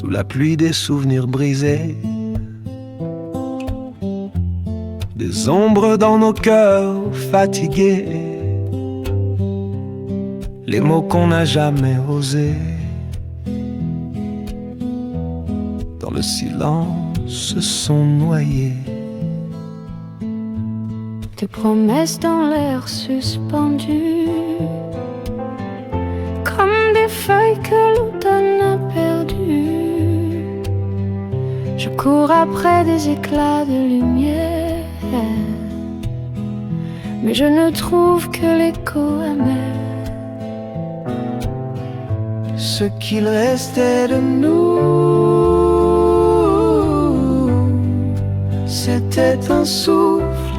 sous la pluie des souvenirs brisés, des ombres dans nos cœurs fatigués, les mots qu'on n'a jamais osés, dans le silence se sont noyés. Tes promesses dans l'air suspendues, comme des feuilles que l'automne a perdues. Je cours après des éclats de lumière, mais je ne trouve que l'écho amer. Ce qu'il restait de nous, c'était un souffle,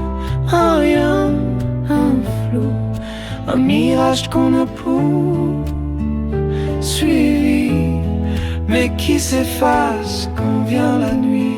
un rien, un flou, un mirage qu'on a poursuivi, mais qui s'efface quand vient la nuit.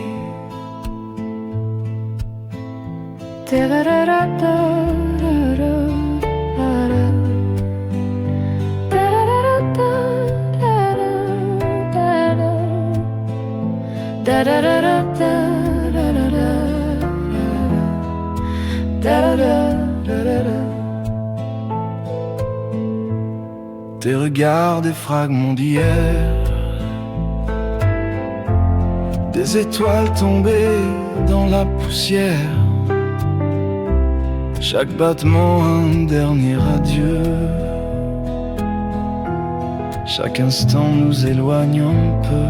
Tes regards, des fragments d'hier, des étoiles tombées dans la poussière, chaque battement un dernier adieu, chaque instant nous éloigne un peu.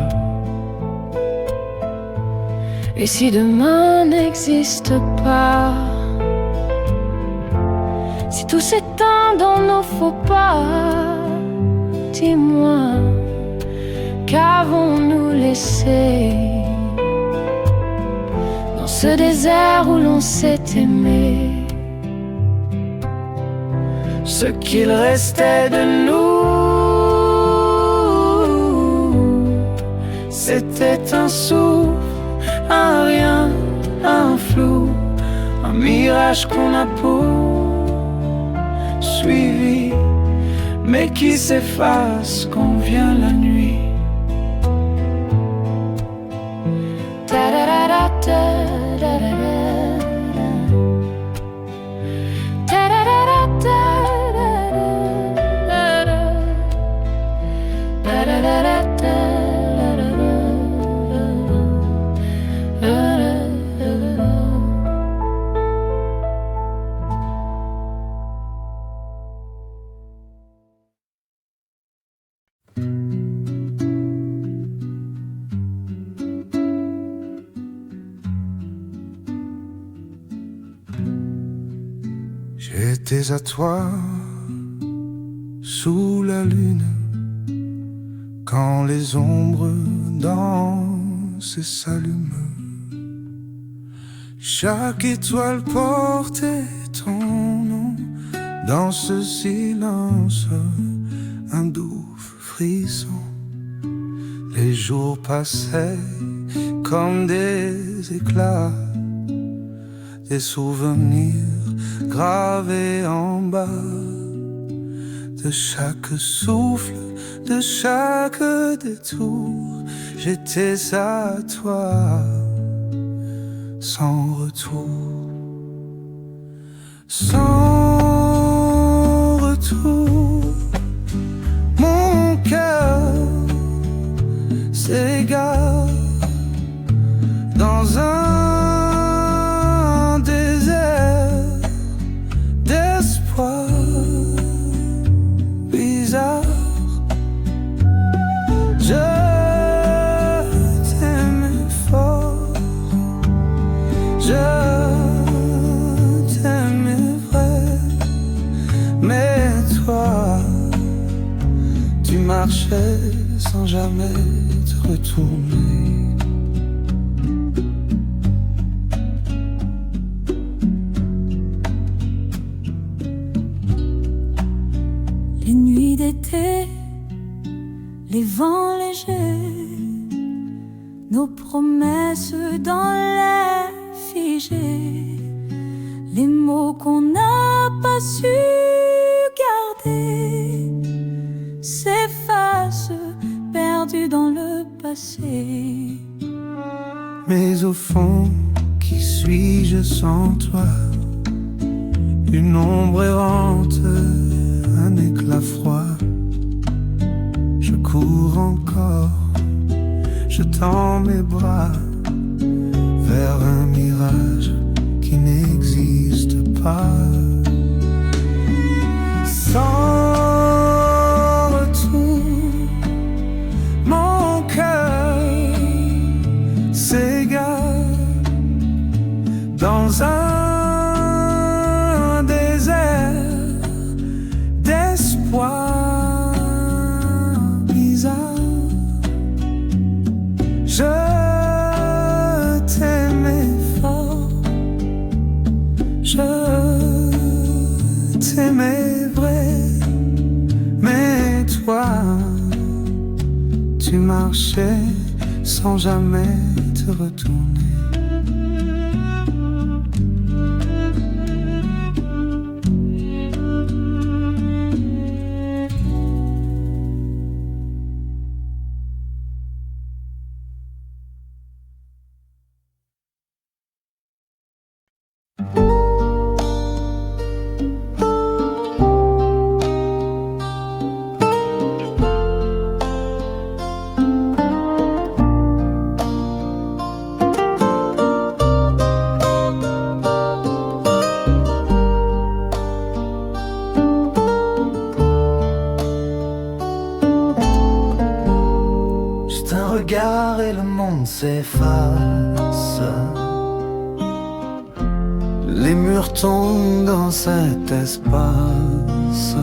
Et si demain n'existe pas, si tout s'éteint dans nos faux pas, dis-moi, qu'avons-nous laissé dans ce désert où l'on s'est aimé? Ce qu'il restait de nous, c'était un souffle, un rien, un flou, un mirage qu'on a poursuivi, mais qui s'efface quand vient la nuit. J'étais à toi, sous la lune, quand les ombres dansent et s'allument. Chaque étoile portait ton nom, dans ce silence, un doux frisson. Les jours passaient comme des éclats, des souvenirs gravés en bas de chaque souffle, de chaque détour. J'étais à toi, sans retour, sans retour. Mon cœur s'égare dans un désert d'espoir bizarre. Je t'aimais fort, je t'aimais vrai, mais toi, tu marchais sans jamais te retourner. Les nuits d'été, les vents légers, nos promesses dans l'air figé, les mots qu'on n'a pas su garder s'effacent, perdus dans le passé. Mais au fond, qui suis-je sans toi? Une ombre errante, un éclat froid. Je cours encore, je tends mes bras vers un mirage qui n'existe pas. Sans retour, mon cœur s'égare dans un désert d'espoir bizarre. Je t'aimais fort, je t'aimais vrai, mais toi, tu marchais sans jamais te retourner. Regard et le monde s'efface. Les murs tombent dans cet espace.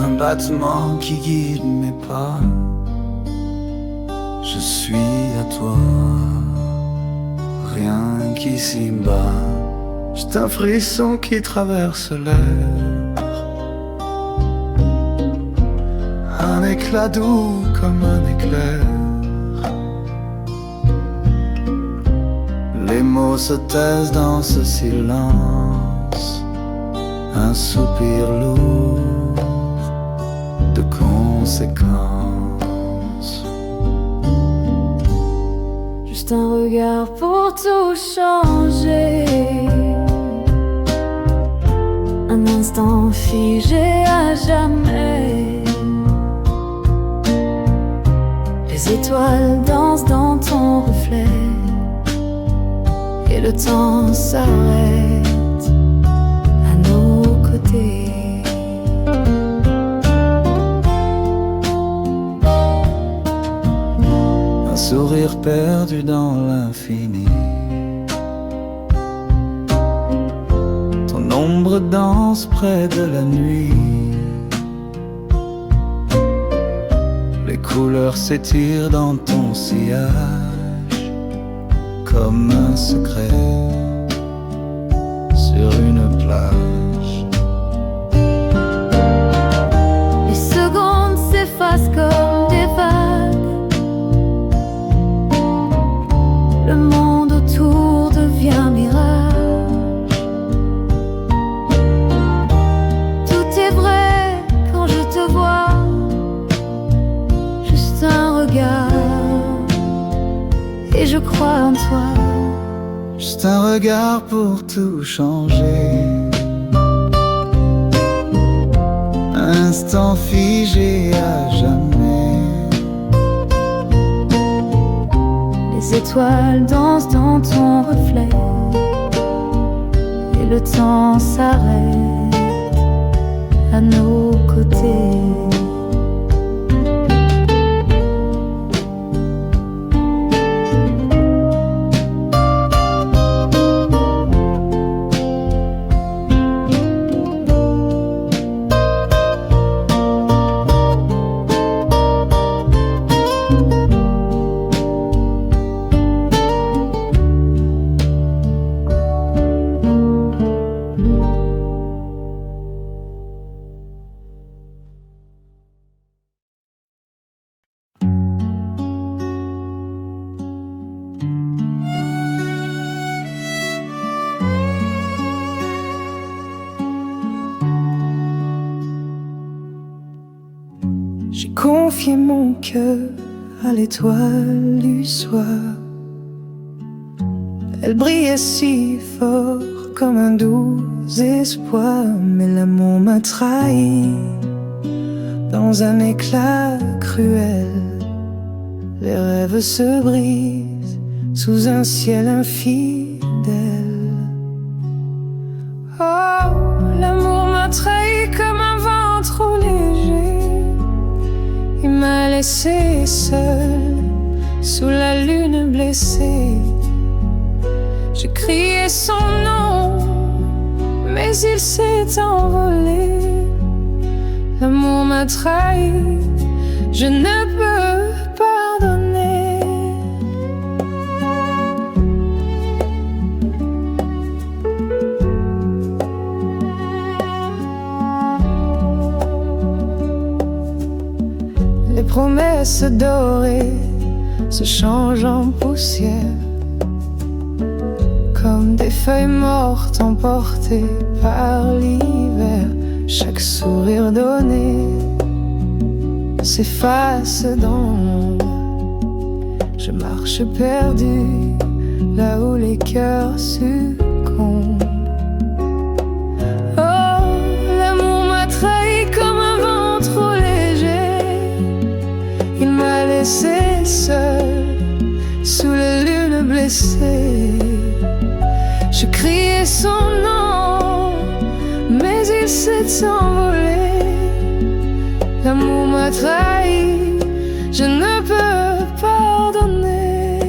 Un battement qui guide mes pas. Je suis à toi, rien qui s'y bat. J'ai un frisson qui traverse l'air. Un éclat doux comme un éclair. Les mots se taisent dans ce silence. Un soupir lourd de conséquences. Juste un regard pour tout changer. Un instant figé à jamais. Les étoiles dansent dans ton reflet et le temps s'arrête à nos côtés. Un sourire perdu dans l'infini. Ton ombre danse près de la nuit. Les couleurs s'étirent dans ton sillage comme un secret sur une plage. Les secondes s'effacent comme des vagues. Le monde autour devient mirage. Tout est vrai quand je te vois. Un regard et je crois en toi. Juste un regard pour tout changer. Instant figé à jamais. Les étoiles dansent dans ton reflet et le temps s'arrête à nos côtés. confié mon cœur à l'étoile du soir. Elle brillait si fort comme un doux espoir, mais l'amour m'a trahi dans un éclat cruel. Les rêves se brisent sous un ciel infidèle. Oh, l'amour m'a trahi comme un vent trop léger. Il m'a laissé seul sous la lune blessée. J'ai crié son nom, mais il s'est envolé. L'amour m'a trahi, je ne peux pardonner. Les promesses dorées se changent en poussière, comme des feuilles mortes emportées par l'hiver. Chaque sourire donné s'efface dans l'ombre. Je marche perdu là où les cœurs succombent. Oh, l'amour m'a trahi comme un vent trop léger. Il m'a laissé seul sous la lune blessée. Je criais son nom, mais il s'est envolé. L'amour m'a trahi, je ne peux pardonner.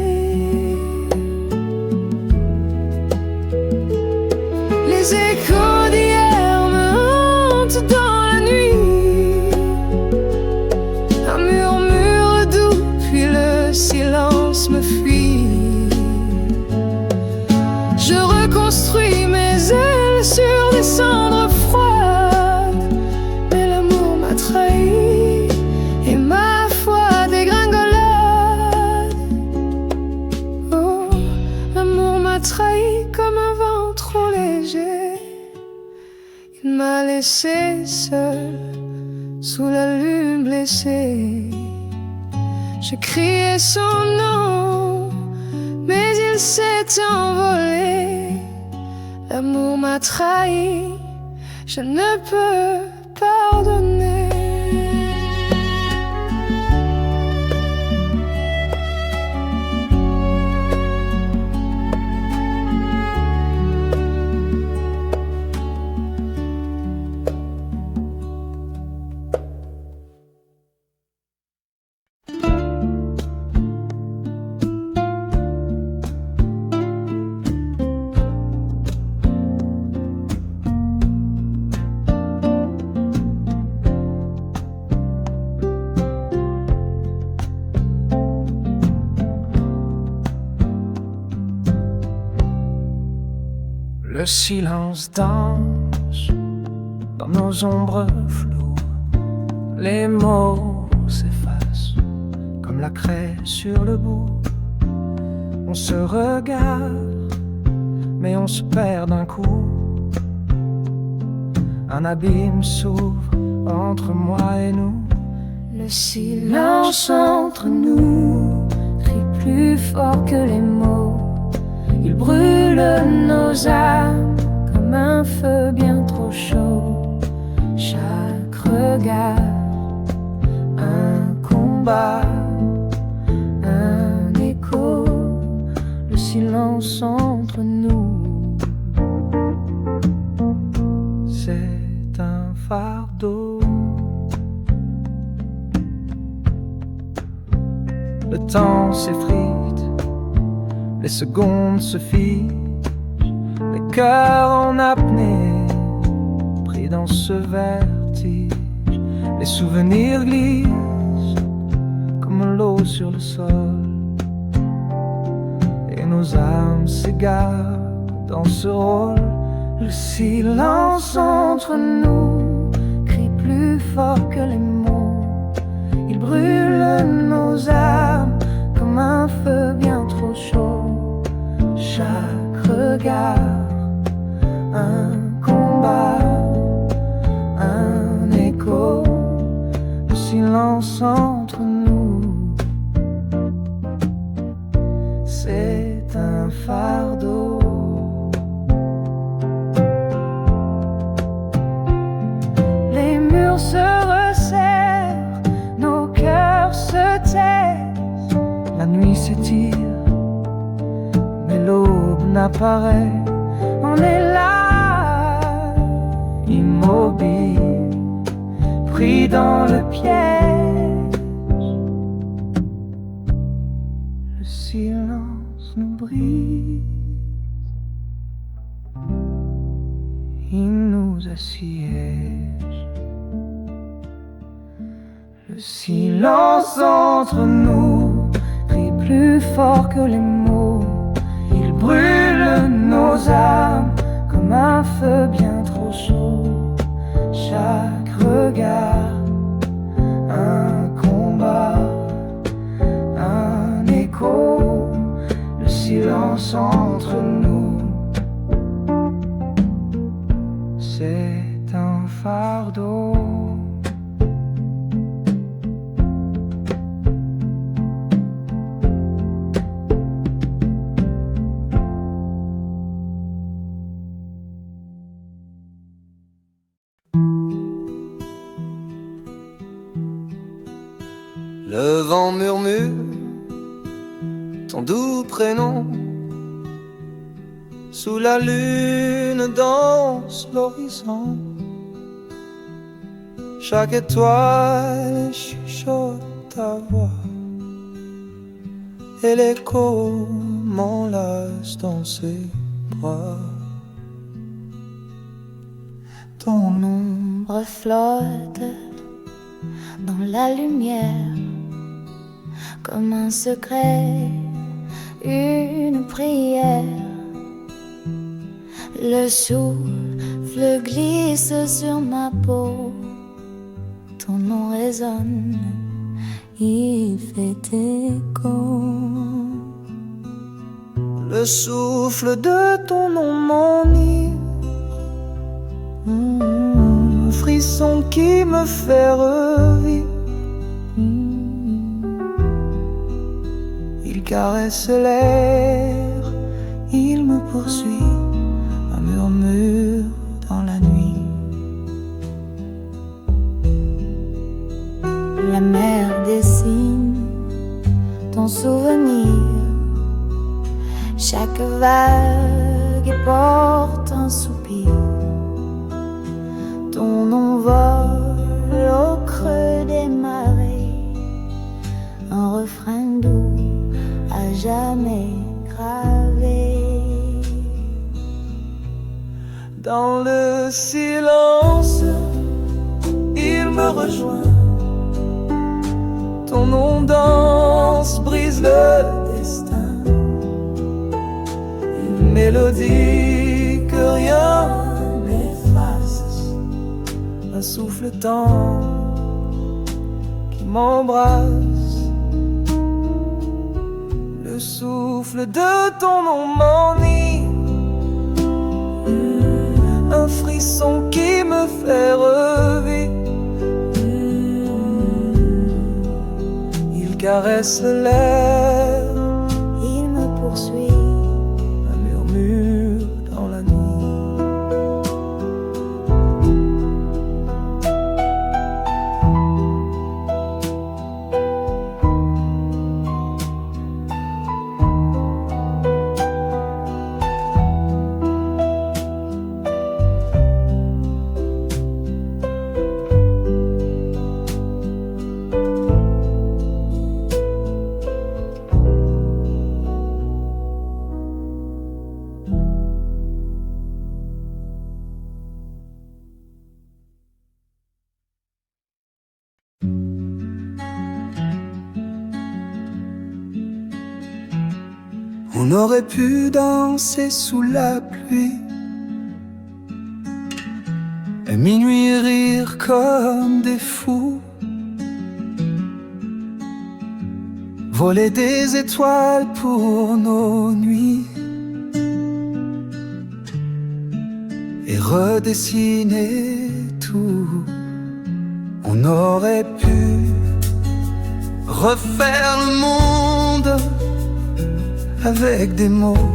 Les échos d'hier me hantent dans la nuit. Un murmure doux, puis le silence me fuit. Je reconstruis mes ailes sur des cendres froides, mais l'amour m'a trahi et ma foi dégringolade. Oh, l'amour m'a trahi comme un vent trop léger. Il m'a laissé seul sous la lune blessée. Je criais son nom, mais il s'est envolé. L'amour m'a trahi, je ne peux pardonner. Le silence danse dans nos ombres floues. Les mots s'effacent comme la craie sur le bout. On se regarde, mais on se perd d'un coup. Un abîme s'ouvre entre moi et nous. Le silence entre nous crie plus fort que les mots. Il brûle nos âmes comme un feu bien trop chaud. Chaque regard, un combat, un écho. Le silence entre nous, c'est un fardeau. Le temps s'effrite, les secondes se figent, les cœurs en apnée, pris dans ce vertige. Les souvenirs glissent comme l'eau sur le sol, et nos âmes s'égarent dans ce rôle. Le silence entre nous crie plus fort que les mots. Il brûle nos âmes comme un feu bien trop chaud. Chaque regard, un combat, un écho. Le silence on apparaît, on est là, immobile, pris dans le piège. Le silence nous brise, il nous assiège. Le silence entre nous crie plus fort que les mots. Il brûle nos âmes comme un feu bien trop chaud. Chaque regard, un combat, un écho. Le silence entre nous, c'est un fardeau. Le vent murmure ton doux prénom. Sous la lune danse l'horizon. Chaque étoile chuchote ta voix, et l'écho m'enlace dans ses bras. Ton ombre Flotte dans la lumière comme un secret, une prière. Le souffle glisse sur ma peau, ton nom résonne, il fait écho. Le souffle de ton nom m'enivre, un frisson qui me fait revivre. Il caresse l'air, il me poursuit, un murmure dans la nuit. La mer dessine ton souvenir, chaque vague porte un soupir. Ton nom vole au creux des marées, un refrain doux à jamais gravé. Dans le silence, il me rejoint. Ton nom danse, brise le destin. Une mélodie que rien n'efface, un souffle tendre qui m'embrasse. Le souffle de ton nom m'enivre, un frisson qui me fait revivre. Il caresse l'air, Il me poursuit, un murmure dans la nuit. On aurait pu danser sous la pluie, et minuit rire comme des fous, voler des étoiles pour nos nuits, et redessiner tout. On aurait pu refaire le monde avec des mots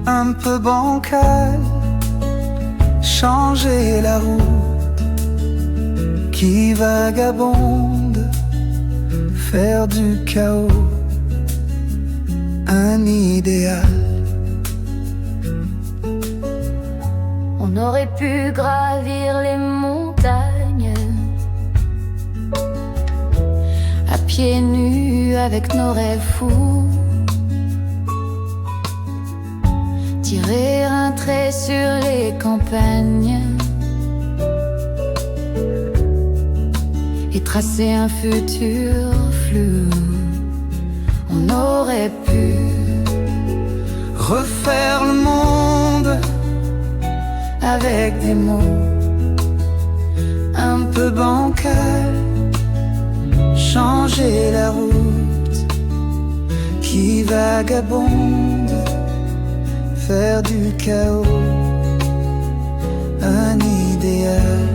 un peu bancals, changer la route qui vagabonde, faire du chaos un idéal. On aurait pu gravir les montagnes à pieds nus avec nos rêves fous, tirer un trait sur les campagnes et tracer un futur flou. On aurait pu refaire le monde avec des mots un peu bancal, changer la route qui vagabonde, faire du chaos un idéal.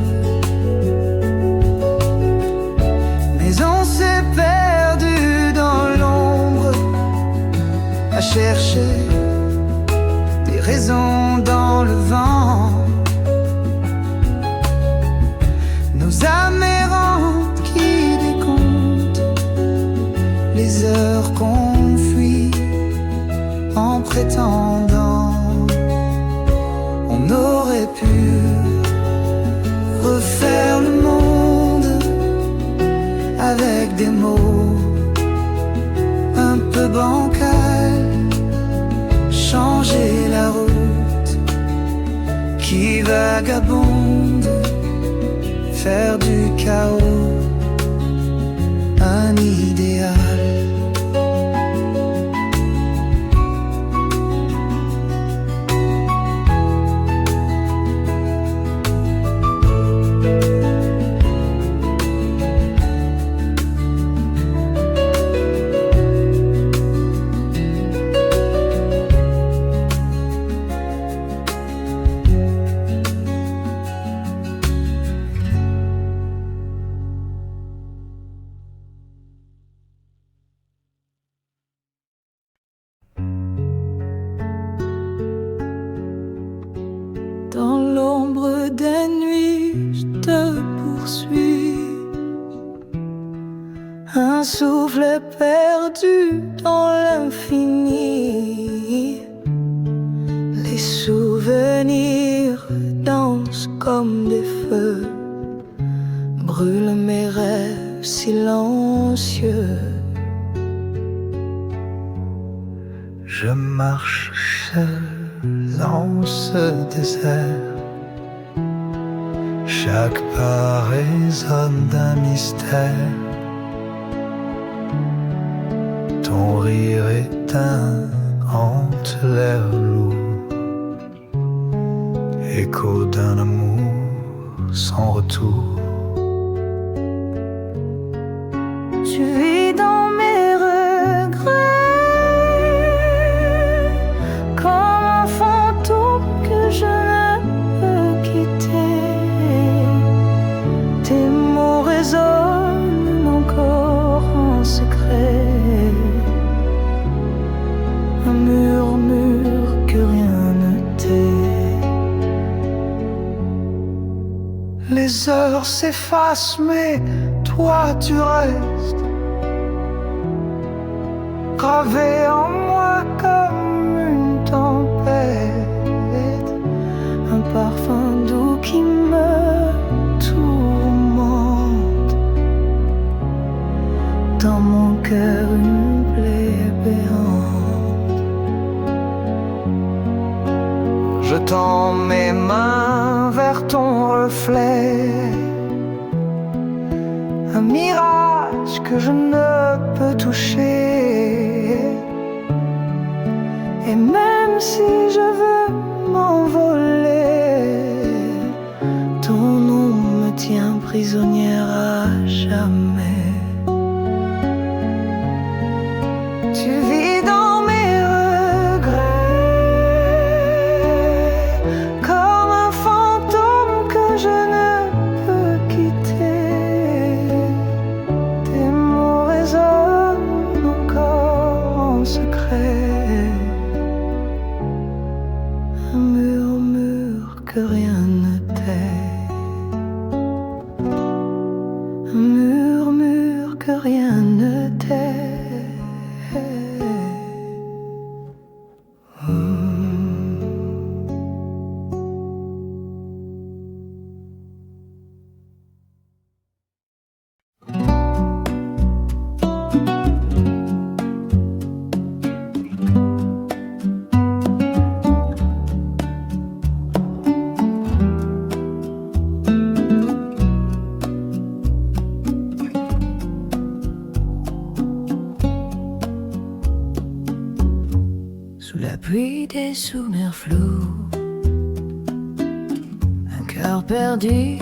Mais on s'est perdu dans l'ombre à chercher des raisons dans le vent. Nos âmes errantes qui décomptent les heures qu'on fuit en prétendant. On aurait pu refaire le monde avec des mots un peu bancal, changer la route qui vagabonde, faire du chaos un idéal. Dans l'ombre des nuits, je te poursuis. Un souffle perdu dans l'infini. Les souvenirs dansent comme des feux, brûlent mes rêves silencieux. Je marche seul dans ce désert, chaque pas résonne d'un mystère. Ton rire éteint hante l'air lourd, écho d'un amour sans retour. Tu vis dans mes regrets, comme un fantôme que je ne peux quitter. Tes mots résonnent encore en secret, un murmure que rien ne tait. Les heures s'effacent mais toi tu restes, gravé en moi comme une tempête, un parfum doux qui me tourmente. Dans mon cœur une plaie béante. je tends mes mains vers ton reflet, un mirage que je ne peux toucher. Et même si je veux m'envoler, ton nom me tient prisonnière à jamais. Tu vis dans mes regrets, comme un fantôme que je ne peux quitter. Tes mots résonnent encore en secret, Un murmure que rien ne tait, un murmure que rien ne tait. puis des souvenirs flous, un cœur perdu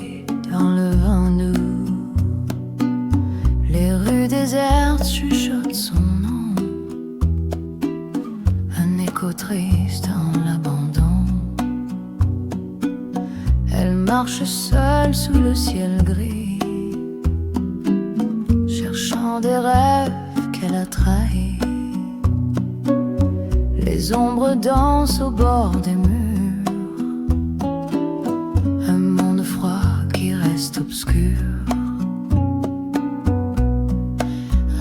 dans le vent doux. Les rues désertes chuchotent son nom, un écho triste dans l'abandon. Elle marche seule sous le ciel gris, cherchant des rêves qu'elle a trahis. Les ombres dansent au bord des murs, un monde froid qui reste obscur.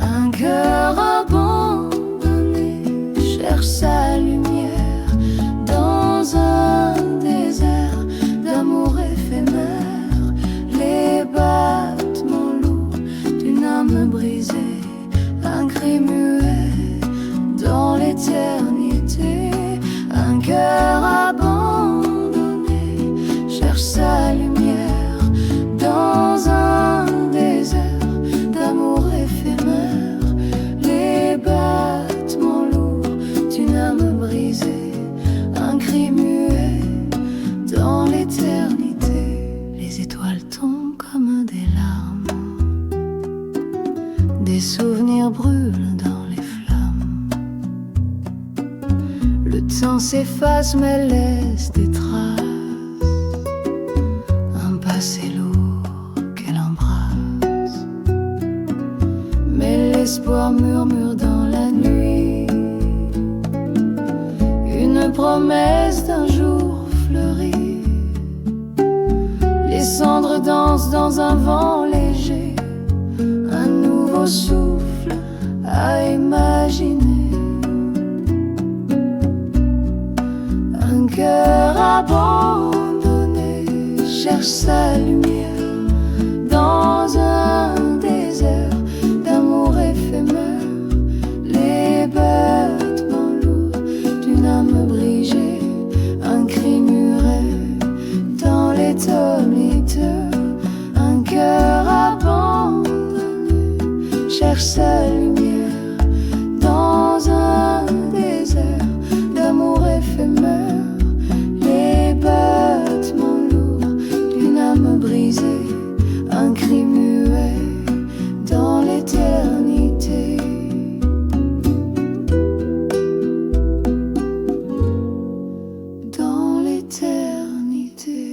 Un cœur abandonné cherche sa lumière dans un désert d'amour éphémère. Les battements lourds d'une âme brisée, un cri muet dans l'éternité. Un cœur abandonné cherche sa lumière dans un désert d'amour éphémère. Les battements lourds d'une âme brisée, un cri muet dans l'éternité. Les étoiles tombent comme des larmes, des souvenirs brûlent dans les flammes. Le temps s'efface mais laisse des traces, un passé lourd qu'elle embrasse. Mais l'espoir murmure dans la nuit, une promesse d'un jour fleuri. Les cendres dansent dans un vent léger, un nouveau souffle à imaginer. Un cœur abandonné cherche sa lumière dans un désert d'amour éphémère. Les battements lourds d'une âme brisée, un cri muet dans l'éternité. Un cœur abandonné cherche sa lumière dans un désert d'amour éphémère. Les battements lourds d'une âme brisée, un cri muet dans l'éternité. Dans l'éternité.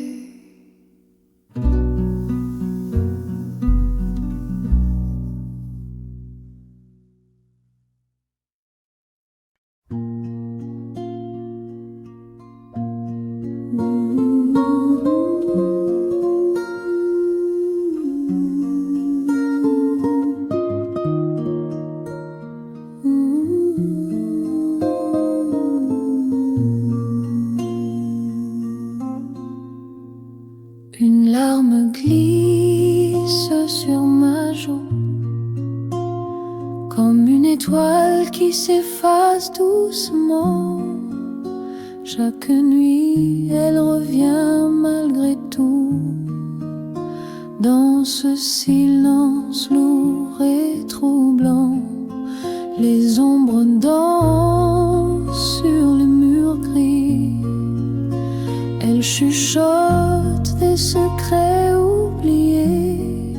Une larme glisse sur ma joue, comme une étoile qui s'efface doucement. Chaque nuit, elle revient malgré tout, dans ce silence lourd et troublant. Les ombres dansent sur les murs gris, elle chuchote des secrets oubliés.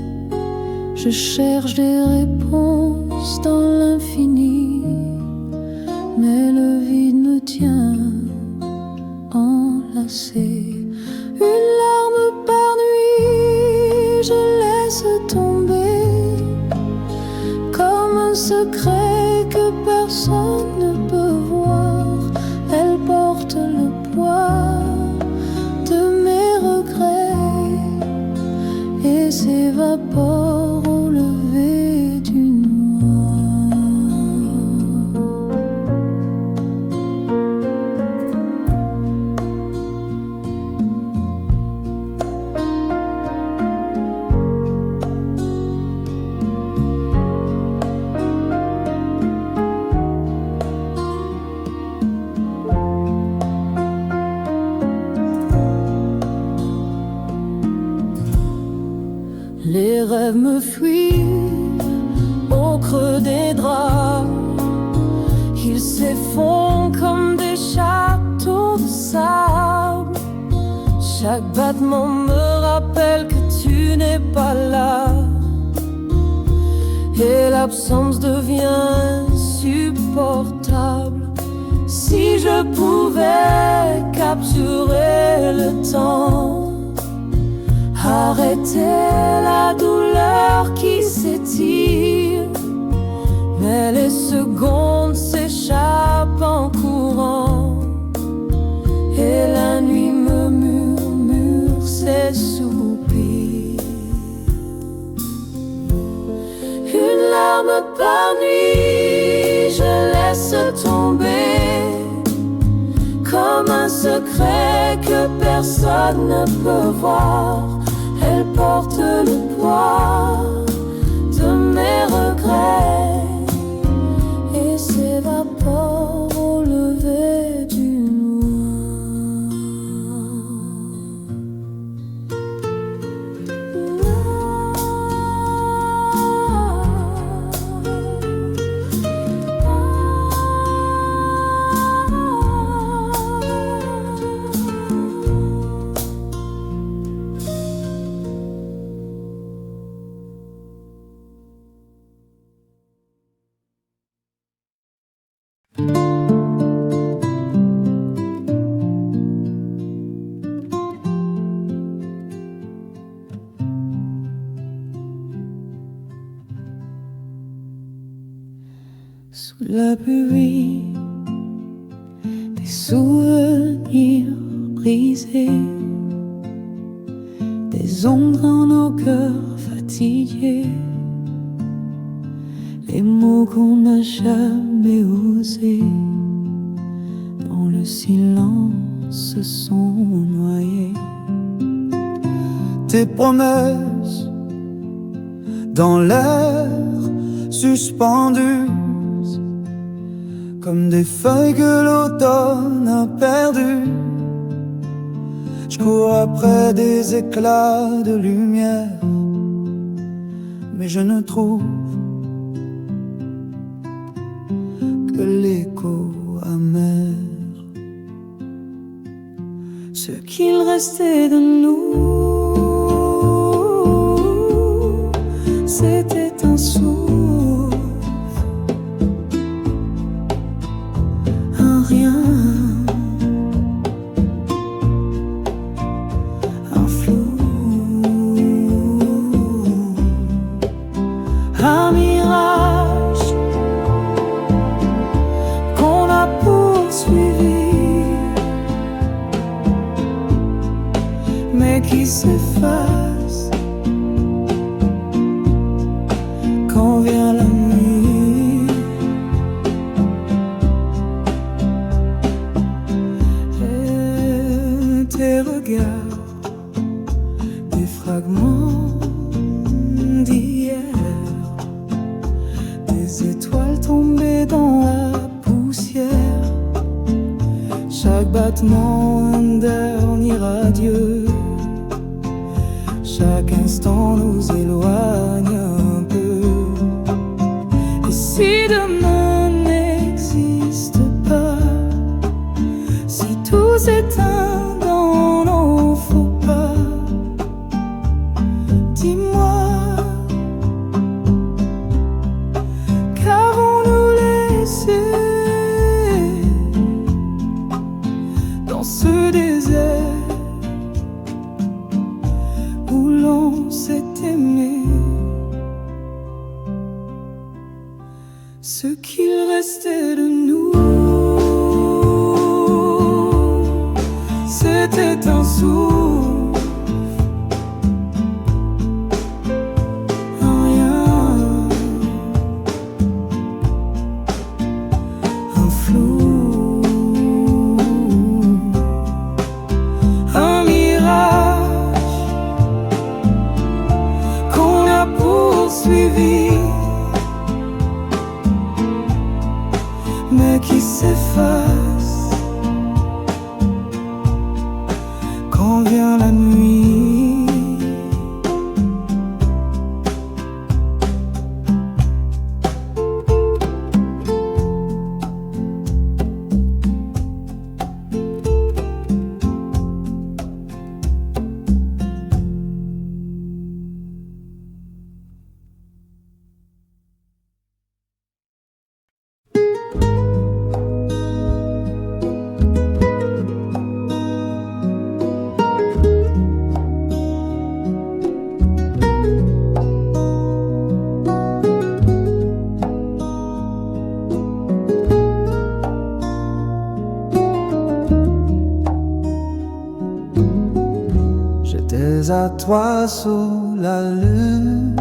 Je cherche des réponses dans l'infini, mais le vide me tient enlacé. Une larme par nuit, je laisse tomber, comme un secret que personne ne peut voir. Elle porte le poids de mes regrets et s'évapore au lever du noir. Les rêves me fuient au creux des draps, ils s'effondrent comme des châteaux de sable. Chaque battement me rappelle que tu n'es pas là. Et l'absence devient insupportable. Si je pouvais capturer le temps, arrêter la douleur qui s'étire, mais les secondes s'échappent en courant, et la nuit me murmure ses soupirs. Une larme par nuit, je laisse tomber, comme un secret que personne ne peut voir. Elle porte le poids de mes regrets et s'évapore au lever du Sous la pluie, des souvenirs brisés, des ombres dans nos cœurs fatigués, les mots qu'on n'a jamais osés, dans le silence se sont noyés. Tes promesses dans l'air suspendues, comme des feuilles que l'automne a perdues. Je cours après des éclats de lumière, mais je ne trouve que l'écho amer. Ce qu'il restait de nous, c'était un souffle, un rien, un flou, un mirage qu'on a poursuivi, mais qui s'efface quand vient la nuit. Et tes regards, des fragments d'hier, des étoiles tombées dans la poussière, chaque battement un dernier adieu. Chaque instant nous éloigne un peu. Et si demain n'existe pas, si tout s'éteint dans nos faux pas, dis-moi, qu'avons-nous laissé dans ce désert où l'on s'est aimé? Ce qu'il restait de nous, c'était un souffle, un rien, un flou, un mirage qu'on a poursuivi, mais qui s'efface quand vient la nuit. toi sous la lune,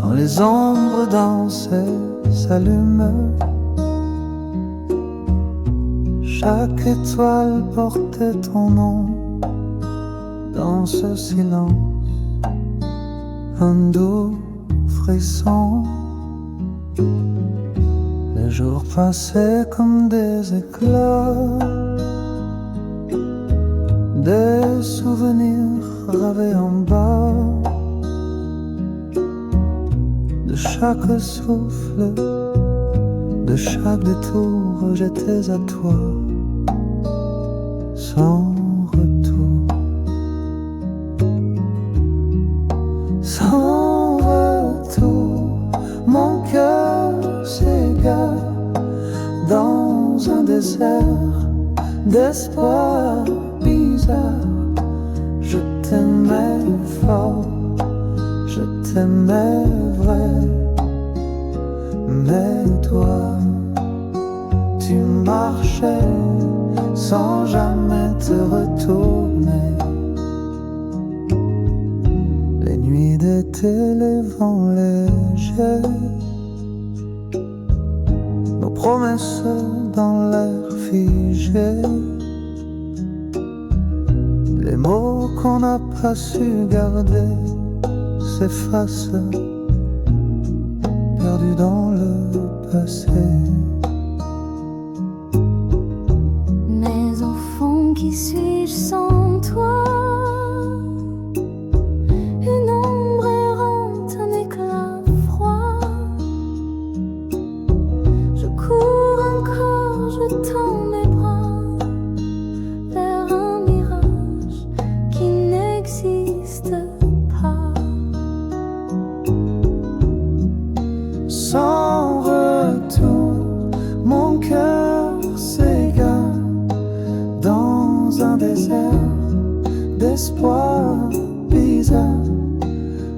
quand les ombres dansaient, s'allument. Chaque étoile portait ton nom dans ce silence, un doux frisson. Les jours passaient comme des éclats, des souvenirs gravés en bas. De chaque souffle, de chaque détour, j'étais à toi, sans retour. Sans retour, mon cœur s'égare dans un désert d'espoir bizarre. Je t'aimais fort, je t'aimais vrai, mais toi, tu marchais sans jamais te retourner. Les nuits d'été, les vents légers, nos promesses dans l'air figé, les mots qu'on n'a pas su garder s'effacent, perdus dans le passé. Mais au fond, qui suis-je sans toi? Une ombre errante, un éclat froid. Je cours encore, je tends mes bras vers un mirage qui n'existe pas. Sans retour, mon cœur s'égare dans un désert d'espoir bizarre.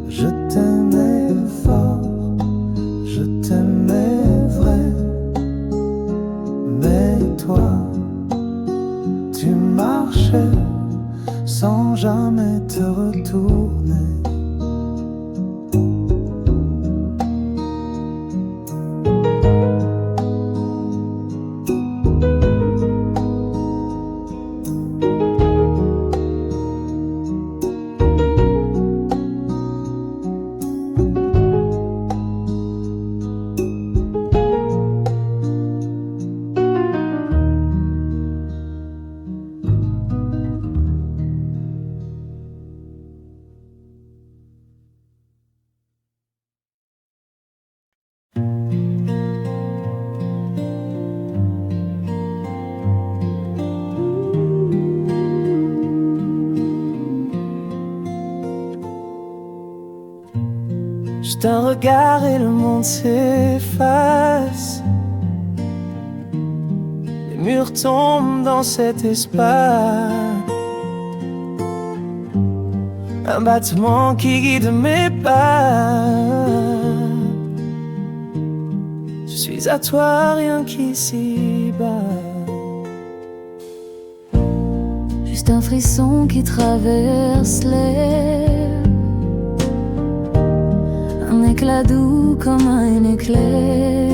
Je t'aimais fort, je t'aimais vrai, mais toi, tu marchais sans jamais te retourner. Juste un regard et le monde s'efface. Les murs tombent dans cet espace. Un battement qui guide mes pas. Je suis à toi, rien qu'ici bas. Juste un frisson qui traverse l'air, un éclat doux comme un éclair.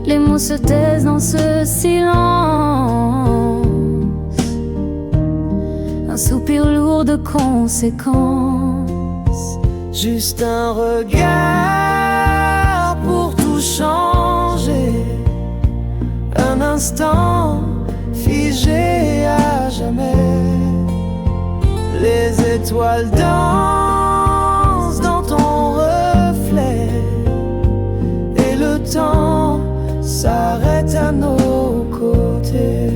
Les mots se taisent dans ce silence, un soupir lourd de conséquences. Juste un regard pour tout changer. Un instant figé à jamais. Les étoiles dansent dans ton reflet, et le temps s'arrête à nos côtés.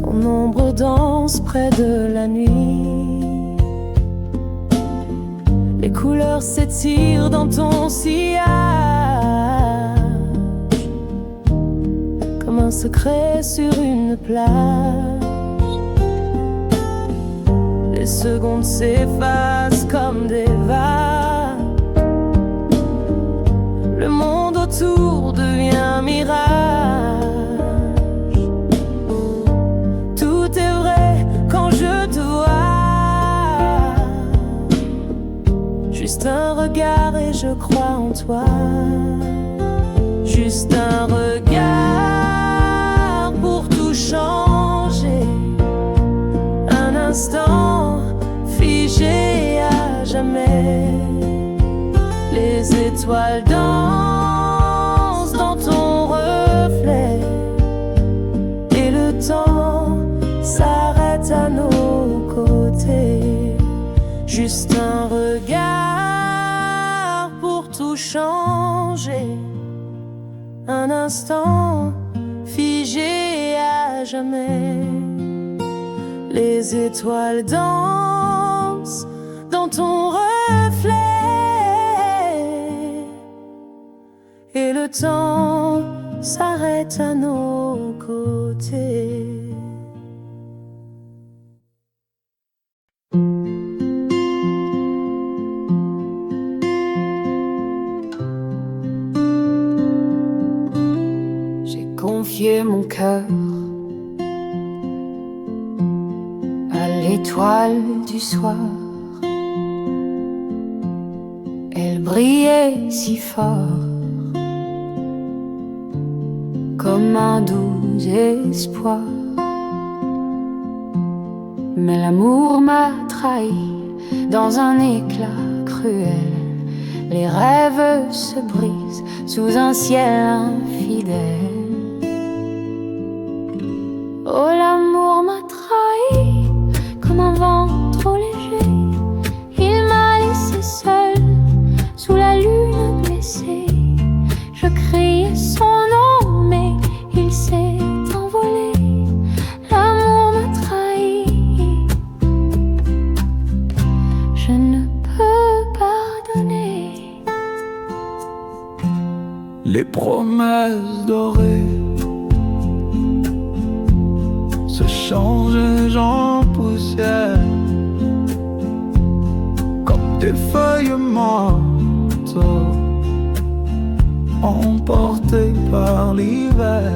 Ton ombre danse près de la nuit. Les couleurs s'étirent dans ton sillage, comme un secret sur une plage. Les secondes s'effacent comme des vagues. Le monde autour devient mirage. Tout est vrai quand je te vois. Juste un regard et je crois en toi. Juste un regard pour tout changer. Un instant figé à jamais. Les étoiles dansent dans ton reflet. Et le temps s'arrête à nos côtés. Juste un regard pour tout changer. Un instant figé à jamais. Les étoiles dansent dans ton reflet. Et le temps s'arrête à nos côtés. Confier mon cœur à l'étoile du soir. Elle brillait si fort, comme un doux espoir. Mais l'amour m'a trahi dans un éclat cruel. Les rêves se brisent sous un ciel infidèle. Oh, l'amour m'a trahi comme un vent trop léger. Il m'a laissé seul sous la lune blessée. Je criais son nom mais il s'est envolé. L'amour m'a trahi. Je ne peux pardonner. Les promesses dorées se changent en poussière, comme des feuilles mortes emportées par l'hiver.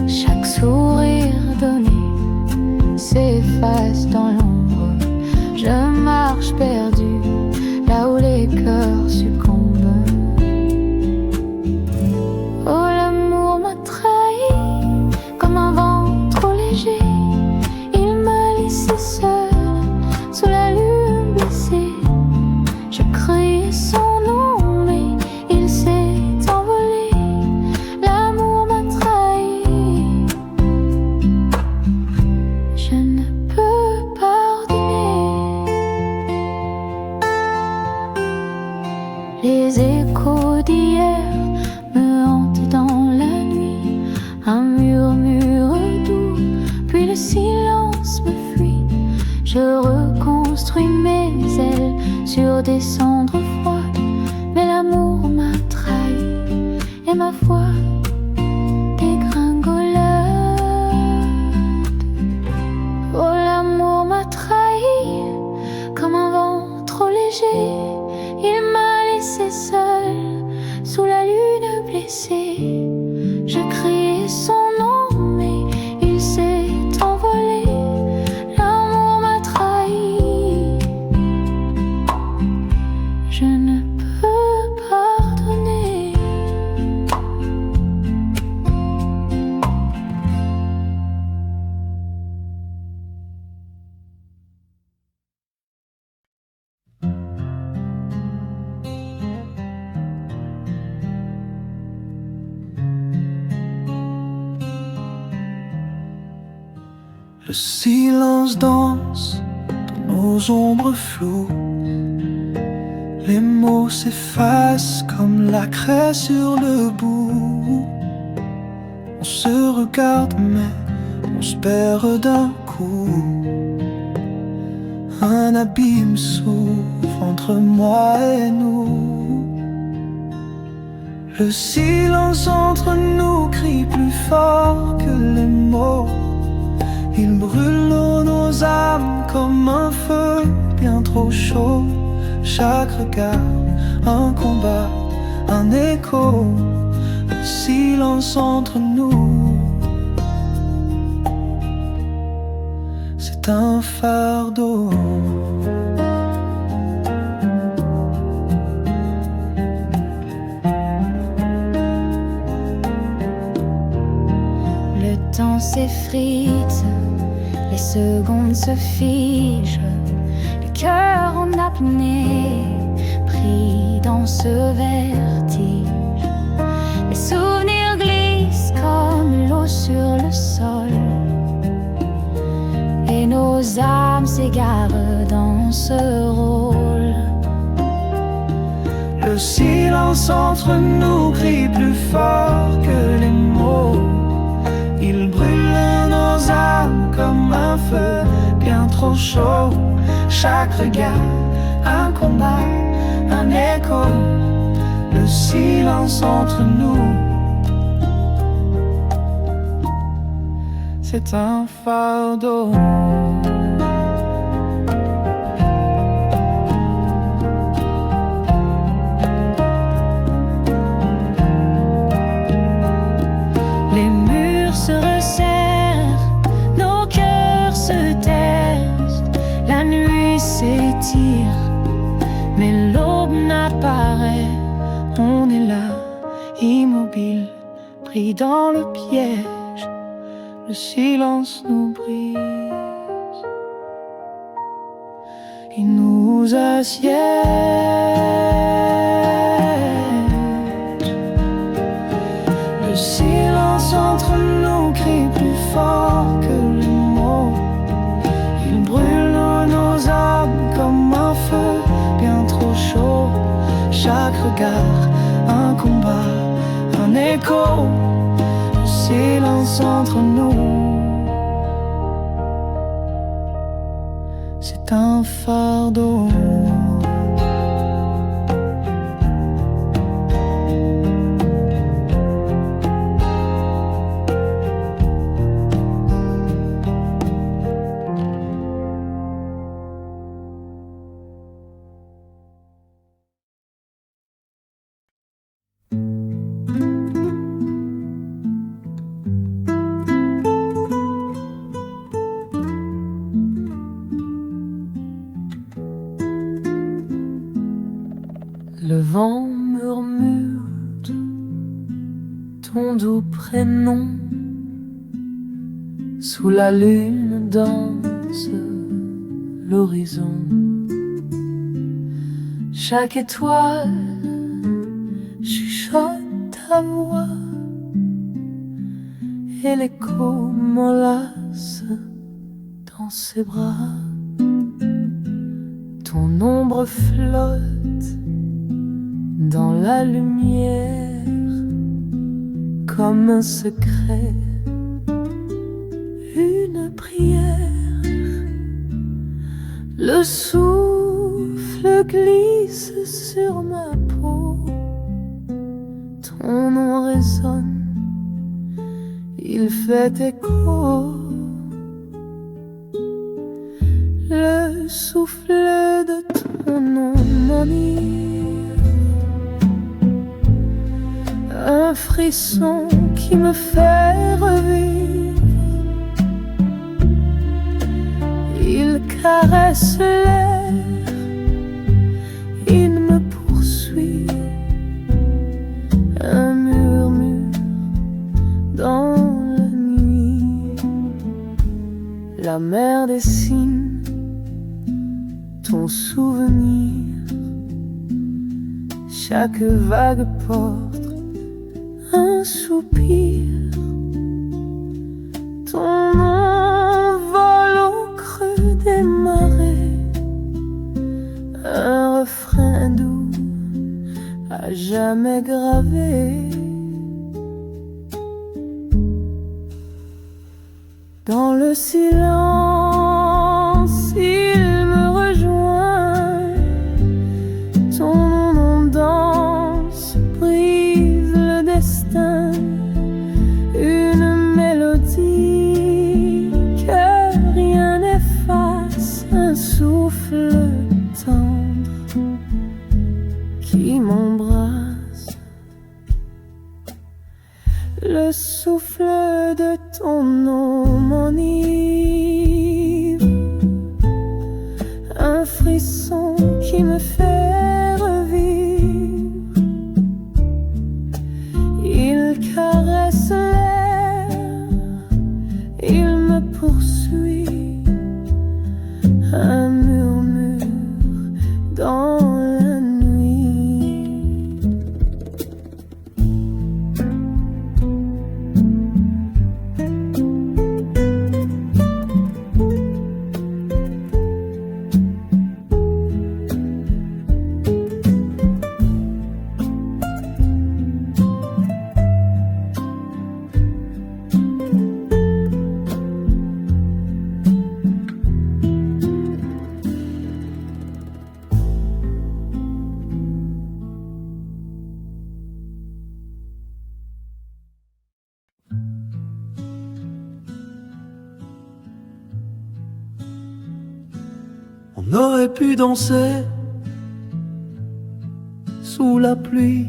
Chaque sourire donné s'efface dans l'ombre. Je marche perdu là où les cœurs succombent. Oh, l'amour m'a trahi comme un vent trop léger. Il m'a laissé seul sous la lune blessée. Je criais son nom mais il s'est envolé. L'amour m'a trahi. Je ne peux pardonner. Les échos d'hier me hantent dans la nuit. Un murmure doux, puis le silence me fuit. Je reconstruis mes ailes sur des cendres froides. Mais l'amour m'a trahi et ma foi dégringolade. Oh, l'amour m'a trahi comme un vent trop léger. Il m'a laissé seul sous la lune blessée. Je criais son nom mais il s'est envolé. L'amour m'a trahi. Je ne peux pardonner. Le silence danse dans nos ombres floues. Les mots s'effacent comme la craie sur le bout. On se regarde mais on se perd d'un coup. Un abîme s'ouvre entre moi et nous. Le silence entre nous crie plus fort que les mots. Il brûle nos âmes comme un feu bien trop chaud. Chaque regard, un combat, un écho. Le silence entre nous, c'est un fardeau. Le temps s'effrite, les secondes se figent, le cœur en apnée, pris dans ce vertige. Les souvenirs glissent comme l'eau sur le sol, et nos âmes s'égarent dans ce rôle. Le silence entre nous crie plus fort que les mots. Il brûle nos âmes comme un feu bien trop chaud. Chaque regard, un combat, un écho. Le silence entre nous, c'est un fardeau. Les murs se resserrent, nos cœurs se taisent. La nuit s'étire, mais l'aube n'apparaît. On est là, immobile, pris dans le piège. Le silence nous brise, il nous assiège. Le silence entre nous crie plus fort que les mots. Il brûle nos âmes comme un feu bien trop chaud. Chaque regard, un combat, un écho. Le silence entre nous, c'est un fardeau. Le vent murmure ton doux prénom. Sous la lune danse l'horizon. Chaque étoile chuchote ta voix, et l'écho m'enlace dans ses bras. Ton ombre flotte dans la lumière comme un secret, une prière. Le souffle glisse sur ma peau, ton nom résonne, il fait écho. Le souffle de ton nom m'enivre, un frisson qui me fait revivre. Il caresse l'air, il me poursuit, un murmure dans la nuit. La mer dessine ton souvenir, chaque vague porte un soupir. Ton nom vole au creux des marées, un refrain doux à jamais gravé. Dans le silence, il me rejoint. Ton nom danse, brise le destin. Une mélodie que rien n'efface. Un souffle tendre qui m'embrasse. Le souffle de ton nom m'enivre. Un frisson qui me fait revivre. Il caresse l'air, il me poursuit. Un murmure dans la nuit. On aurait pu danser sous la pluie.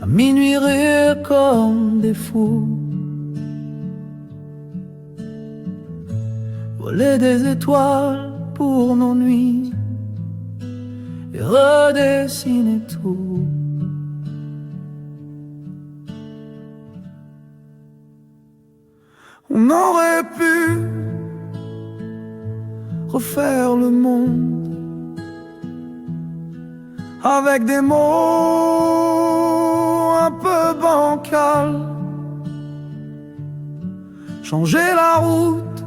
À minuit rire comme des fous. Voler des étoiles pour nos nuits et redessiner tout. On aurait pu refaire le monde avec des mots un peu bancals. Changer la route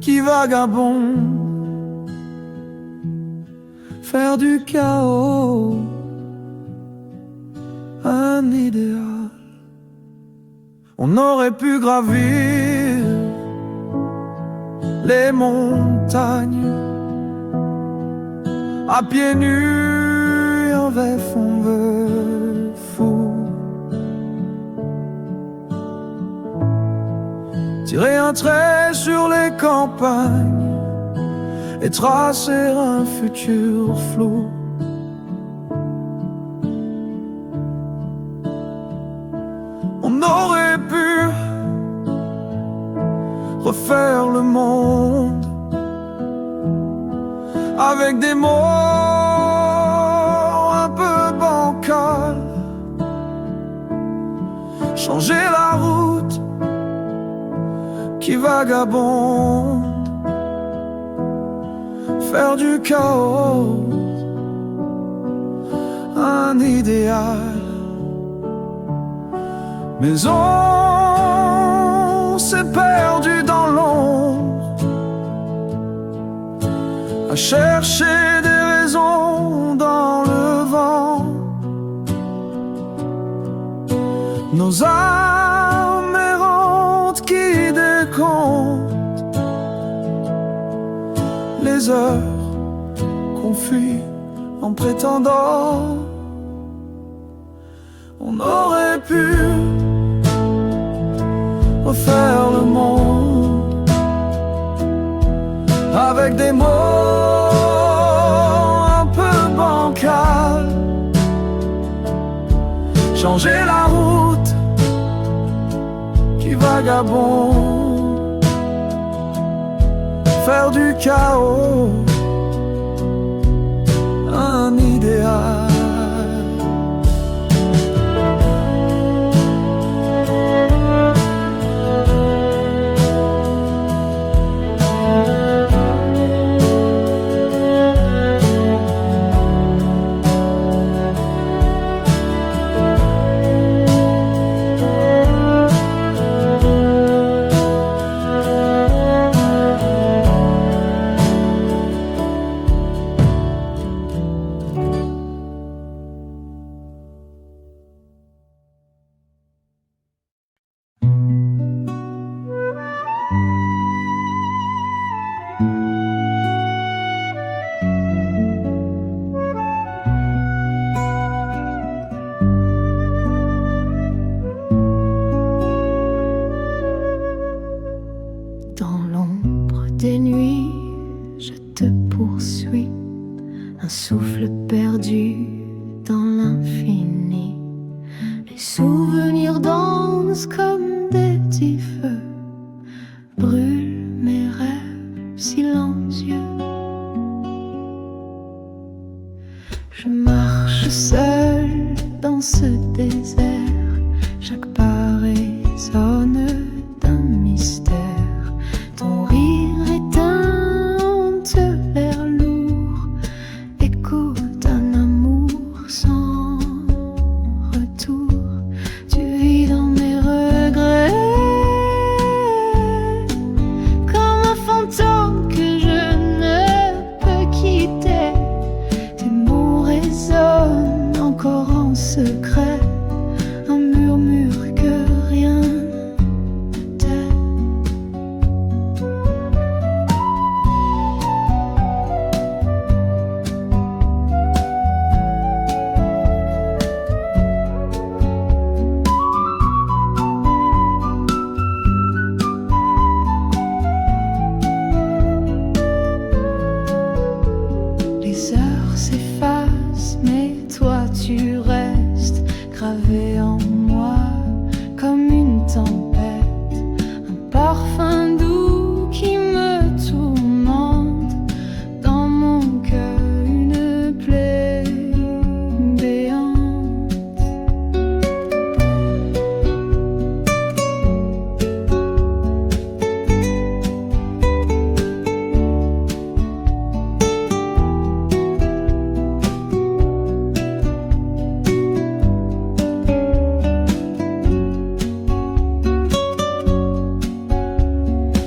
qui vagabonde, faire du chaos un idéal. On aurait pu gravir les montagnes à pieds nus, avec fond de fou. Tirer un trait sur les campagnes et tracer un futur flou. On aurait pu refaire le monde avec des mots un peu bancals. Changer la route qui vagabonde, faire du chaos un idéal. Mais on s'est perdu dans l'ombre à chercher des raisons dans le vent. Nos âmes errantes qui décomptent les heures qu'on fuit en prétendant. On aurait pu refaire le monde avec des mots un peu bancals. Changer la route qui vagabonde, faire du chaos un idéal. souvenirs dansent comme des petits feux, brûlent mes rêves silencieux. Je marche seule dans ce désert, chaque pas résonne d'un mystère. Ton rire éteinte l'air lourd, écho d'un amour sans retour. Tu vis dans mes regrets, comme un fantôme que je ne peux quitter. Tes mots résonnent encore en secret, un murmure que rien ne tait. Les heures s'effacent, mais toi tu restes gravé en moi comme une tempête, un parfum doux qui me tourmente dans mon cœur, une plaie béante.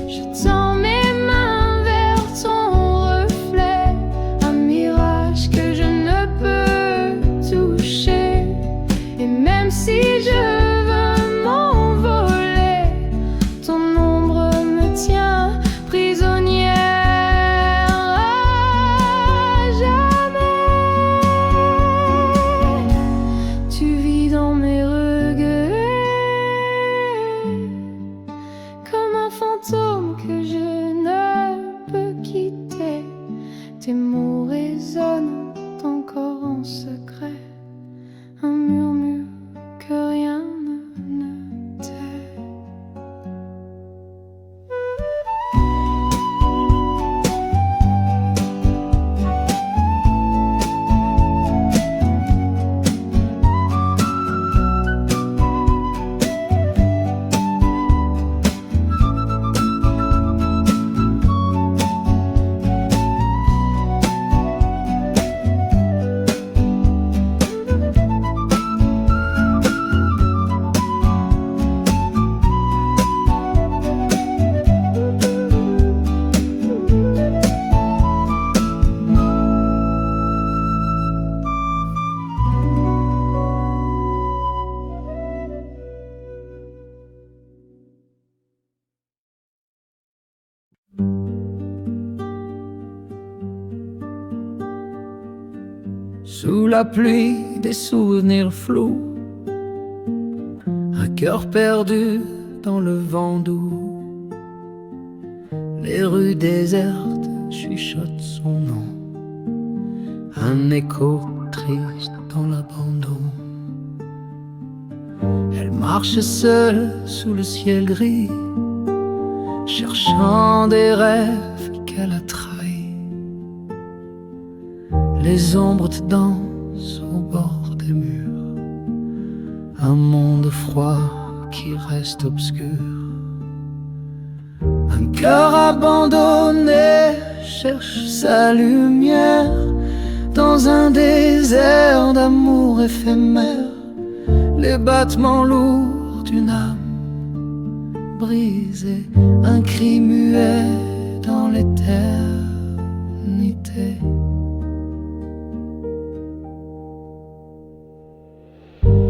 Je tends mes mains vers ton reflet, un mirage que je ne peux toucher. Et même si je veux m'envoler, ton ombre me tient prisonnière à jamais. Tu vis dans mes regrets, comme un fantôme que je ne peux quitter. Tes mots résonnent encore en secret, un murmure que rien ne tait. Sous la pluie des souvenirs flous, un cœur perdu dans le vent doux. Les rues désertes chuchotent son nom, un écho triste dans l'abandon. Elle marche seule sous le ciel gris, cherchant des rêves qu'elle a trahis. Les ombres te dansent au bord des murs, un monde froid qui reste obscur. Un cœur abandonné cherche sa lumière dans un désert d'amour éphémère. Les battements lourds d'une âme brisée, un cri muet dans l'éternité.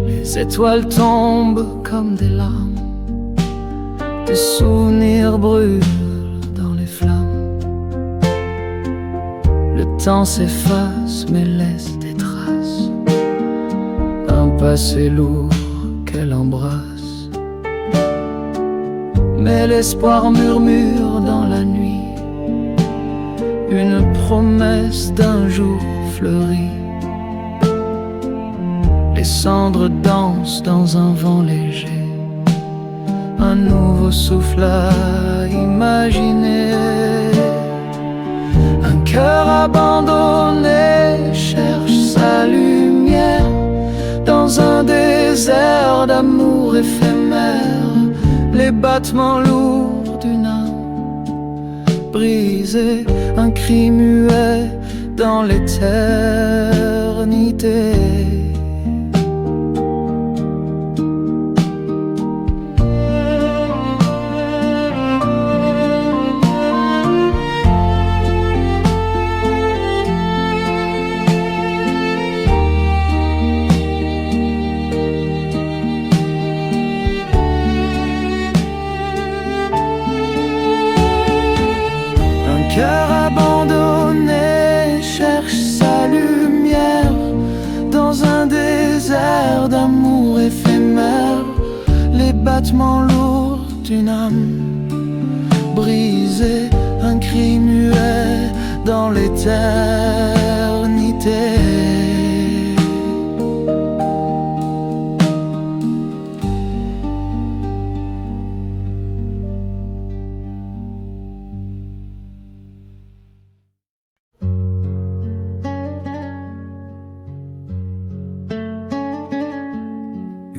Les étoiles tombent comme des larmes, des souvenirs brûlent dans les flammes. Le temps s'efface mais laisse des traces, un passé lourd qu'elle embrasse. Mais l'espoir murmure dans la nuit, une promesse d'un jour fleuri. Les cendres dansent dans un vent léger. Un nouveau souffle à imaginer. Un cœur abandonné cherche sa lumière dans un désert d'amour éphémère. Les battements lourds d'une âme brisée, un cri muet dans l'éternité. Cœur abandonné cherche sa lumière dans un désert d'amour éphémère. Les battements lourds d'une âme brisée, un cri muet dans l'éternité.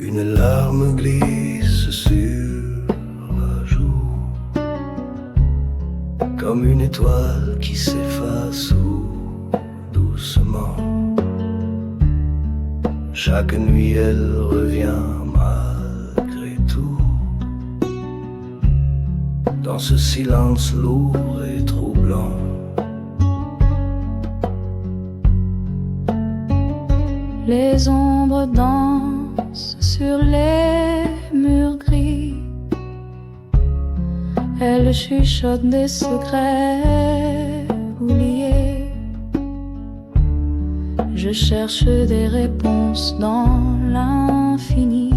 Une larme glisse sur ma joue, comme une étoile qui s'efface doucement. Chaque nuit elle revient malgré tout, dans ce silence lourd et troublant. Les ombres dansent sur les murs gris. Elles chuchotent des secrets oubliés. Je cherche des réponses dans l'infini,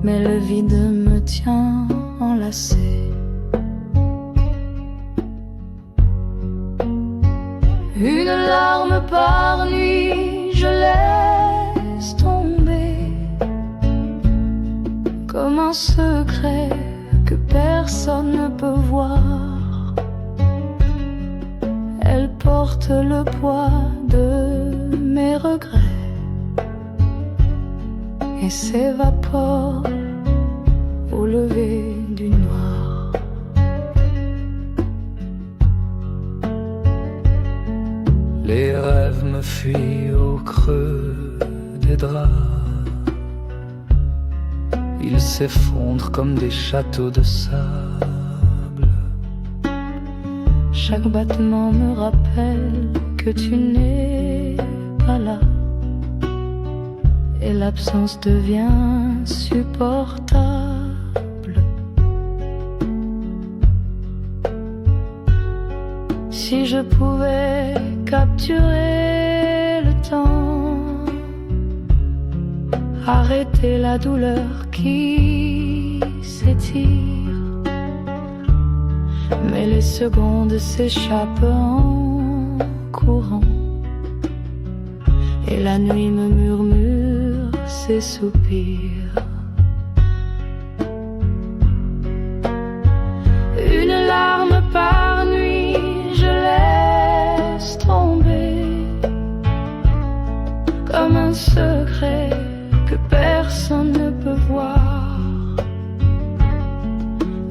mais le vide me tient enlacé. Une larme par nuit, je laisse tomber, comme un secret que personne ne peut voir. Elle porte le poids de mes regrets et s'évapore au lever du noir. Les rêves me fuient au creux des draps. Ils s'effondrent comme des châteaux de sable. Chaque battement me rappelle que tu n'es pas là, et l'absence devient supportable. Si je pouvais capturer le temps, arrêter la douleur qui s'étire, mais les secondes s'échappent en courant, et la nuit me murmure ses soupirs. Une larme par nuit, je laisse tomber, comme un secret que personne ne peut voir.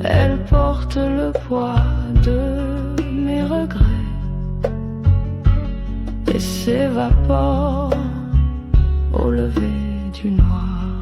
Elle porte le poids de mes regrets et s'évapore au lever du noir.